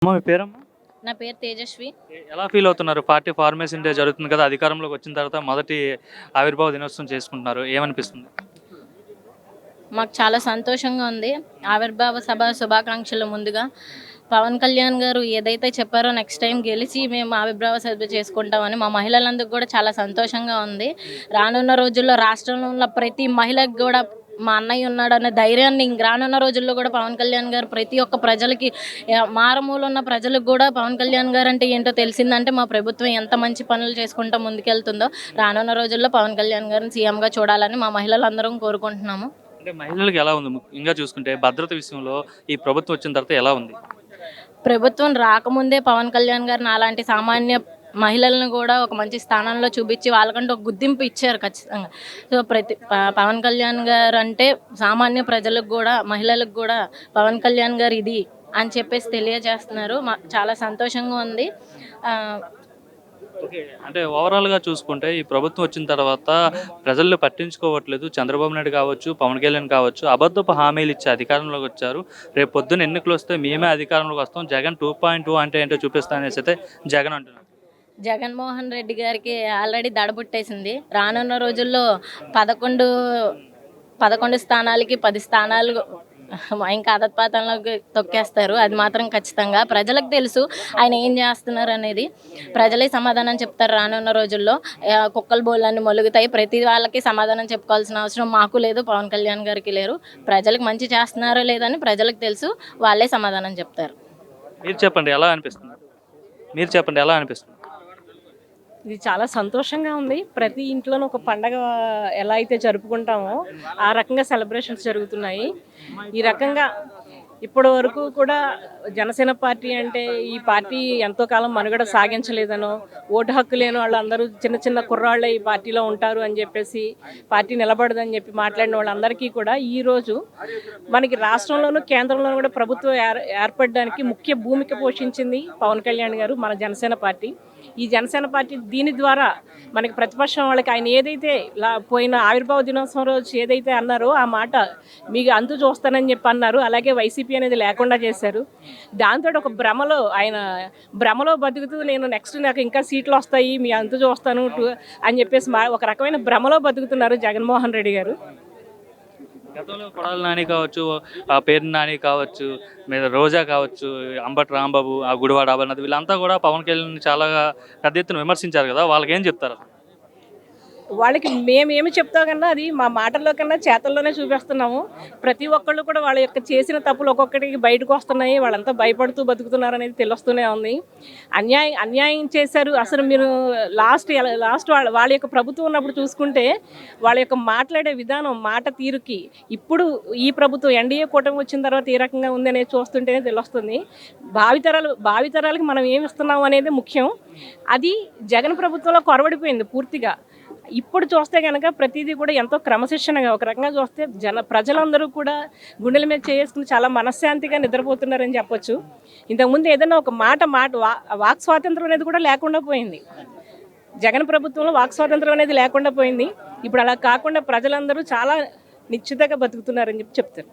అమ్మ మీ పేరమ్మా? నా పేరు తేజస్వి. ఎలా ఫీల్ అవుతున్నారు? పార్టీ ఫార్మేషన్ డే జరుగుతుంది కదా! అధికారంలోకి వచ్చిన తర్వాత మొదటి ఆవిర్భావ దినోత్సవం చేసుకుంటున్నారు. ఏమనిపిస్తుంది? మాకు చాలా సంతోషంగా ఉంది. ఆవిర్భావ సభ శుభాకాంక్షలు ముందుగా. పవన్ కళ్యాణ్ గారు ఏదైతే చెప్పారో నెక్స్ట్ టైం గెలిచి మేము ఆవిర్భావ సభ చేసుకుంటామని మా మహిళలందరికీ కూడా చాలా సంతోషంగా ఉంది. రానున్న రోజుల్లో రాష్ట్రంలో ఉన్న ప్రతి మహిళకు కూడా మా అన్నయ్య ఉన్నాడనే ధైర్యాన్ని రానున్న రోజుల్లో కూడా పవన్ కళ్యాణ్ గారు ప్రతి ఒక్క ప్రజలకి మారుమూల ఉన్న ప్రజలకు కూడా పవన్ కళ్యాణ్ గారు అంటే ఏంటో తెలిసిందంటే మా ప్రభుత్వం ఎంత మంచి పనులు చేసుకుంటూ ముందుకెళ్తుందో రానున్న రోజుల్లో పవన్ కళ్యాణ్ గారిని సీఎంగా చూడాలని మా మహిళలందరం కోరుకుంటున్నాము. అంటే మహిళలకు ఎలా ఉంది? ముఖ్యంగా చూసుకుంటే భద్రత విషయంలో ఈ ప్రభుత్వం వచ్చిన తర్వాత ఎలా ఉంది? ప్రభుత్వం రాకముందే పవన్ కళ్యాణ్ గారు నాలాంటి సామాన్య మహిళలను కూడా ఒక మంచి స్థానంలో చూపించి వాళ్ళకంటే ఒక గుర్తింపు ఇచ్చారు ఖచ్చితంగా. సో పవన్ కళ్యాణ్ గారు అంటే సామాన్య ప్రజలకు కూడా మహిళలకు కూడా పవన్ కళ్యాణ్ గారు ఇది అని చెప్పేసి తెలియజేస్తున్నారు. చాలా సంతోషంగా ఉంది. ఓకే. అంటే ఓవరాల్‌గా చూసుకుంటే ఈ ప్రభుత్వం వచ్చిన తర్వాత ప్రజల్ని పట్టించుకోవట్లేదు. చంద్రబాబు నాయుడు కావచ్చు, పవన్ కళ్యాణ్ కావచ్చు అబద్ధపు హామీలు ఇచ్చి అధికారంలోకి వచ్చారు. రేపు పొద్దున్న ఎన్నికలు వస్తే మేమే అధికారంలోకి వస్తాం. జగన్ 2.2 అంటే ఏంటో చూపిస్తా అనేసి అయితే జగన్ అంటున్నారు. జగన్మోహన్ రెడ్డి గారికి ఆల్రెడీ దడబుట్టేసింది. రానున్న రోజుల్లో 11 స్థానాలకి 10 స్థానాలు ఇంకా అధపాతంలోకి తొక్కేస్తారు. అది మాత్రం ఖచ్చితంగా ప్రజలకు తెలుసు ఆయన ఏం చేస్తున్నారు అనేది. ప్రజలే సమాధానం చెప్తారు రానున్న రోజుల్లో. కుక్కల బోళ్ళన్నీ మొలుగుతాయి. ప్రతి వాళ్ళకి సమాధానం చెప్పుకోవాల్సిన అవసరం మాకు లేదు, పవన్ కళ్యాణ్ గారికి లేరు. ప్రజలకు మంచి చేస్తున్నారో లేదని ప్రజలకు తెలుసు, వాళ్ళే సమాధానం చెప్తారు. మీరు చెప్పండి ఎలా అనిపిస్తుంది? మీరు చెప్పండి ఎలా అనిపిస్తుంది? ఇది చాలా సంతోషంగా ఉంది. ప్రతి ఇంట్లోనూ ఒక పండగ ఎలా అయితే జరుపుకుంటామో ఆ రకంగా సెలబ్రేషన్స్ జరుగుతున్నాయి. ఈ రకంగా ఇప్పటి వరకు కూడా జనసేన పార్టీ అంటే ఈ పార్టీ ఎంతో కాలం మనుగడ సాగించలేదనో, ఓటు హక్కు లేని వాళ్ళందరూ చిన్న చిన్న కుర్రాళ్ళే ఈ పార్టీలో ఉంటారు అని చెప్పేసి పార్టీ నిలబడదని చెప్పి మాట్లాడిన వాళ్ళందరికీ కూడా ఈరోజు మనకి రాష్ట్రంలోనూ కేంద్రంలోనూ కూడా ప్రభుత్వం ఏర్పడడానికి ముఖ్య భూమిక పోషించింది పవన్ కళ్యాణ్ గారు, మన జనసేన పార్టీ. ఈ జనసేన పార్టీ దీని ద్వారా మనకి ప్రతిపక్షం వాళ్ళకి ఆయన ఏదైతే పోయిన ఆవిర్భావ దినోత్సవం రోజు ఏదైతే అన్నారో ఆ మాట మీకు అంతు చూస్తానని చెప్పి అన్నారు. అలాగే వైసీపీ అనేది లేకుండా చేశారు. దాంతో ఒక భ్రమలో బతుకుతూ నేను నెక్స్ట్ నాకు ఇంకా సీట్లు వస్తాయి, మీ అంతు చూస్తాను అని చెప్పేసి ఒక రకమైన భ్రమలో బతుకుతున్నారు జగన్మోహన్ రెడ్డి గారు. గతంలో కొడాలి నాని కావచ్చు, ఆ పేరు నాని కావచ్చు, మీద రోజా కావచ్చు, అంబటి రాంబాబు, ఆ గుడివాడ అమర్నాథ్ వీళ్ళంతా కూడా పవన్ కళ్యాణ్ చాలా పెద్ద ఎత్తున విమర్శించారు కదా, వాళ్ళకి ఏం చెప్తారు? వాళ్ళకి మేమేమి చెప్తాం కన్నా అది మా మాటల్లో కన్నా చేతల్లోనే చూపిస్తున్నాము. ప్రతి ఒక్కళ్ళు కూడా వాళ్ళ యొక్క చేసిన తప్పులు ఒక్కొక్కటికి బయటకు వస్తున్నాయి. వాళ్ళంతా భయపడుతూ బతుకుతున్నారు అనేది తెలుస్తూనే ఉంది. అన్యాయం చేశారు. అసలు మీరు లాస్ట్ వాళ్ళ యొక్క ప్రభుత్వం ఉన్నప్పుడు చూసుకుంటే వాళ్ళ యొక్క మాట్లాడే విధానం, మాట తీరుకి ఇప్పుడు ఈ ప్రభుత్వం ఎన్డీఏ కూటమి వచ్చిన తర్వాత ఏ రకంగా ఉంది అనేది చూస్తుంటేనే తెలుస్తుంది. భావితరాలకు మనం ఏమి ఇస్తున్నాం అనేది ముఖ్యం. అది జగన్ ప్రభుత్వంలో కొరవడిపోయింది పూర్తిగా. ఇప్పుడు చూస్తే కనుక ప్రతిదీ కూడా ఎంతో క్రమశిక్షణగా ఒక రకంగా చూస్తే ప్రజలందరూ కూడా గుండెల మీద చేసుకుని చాలా మనశ్శాంతిగా నిద్రపోతున్నారని చెప్పొచ్చు. ఇంతకుముందు ఏదైనా ఒక వాక్ స్వాతంత్రం అనేది కూడా లేకుండా పోయింది. జగన్ ప్రభుత్వంలో వాక్ స్వాతంత్రం అనేది లేకుండా పోయింది. ఇప్పుడు అలా కాకుండా ప్రజలందరూ చాలా నిశ్చితంగా బతుకుతున్నారని చెప్తారు.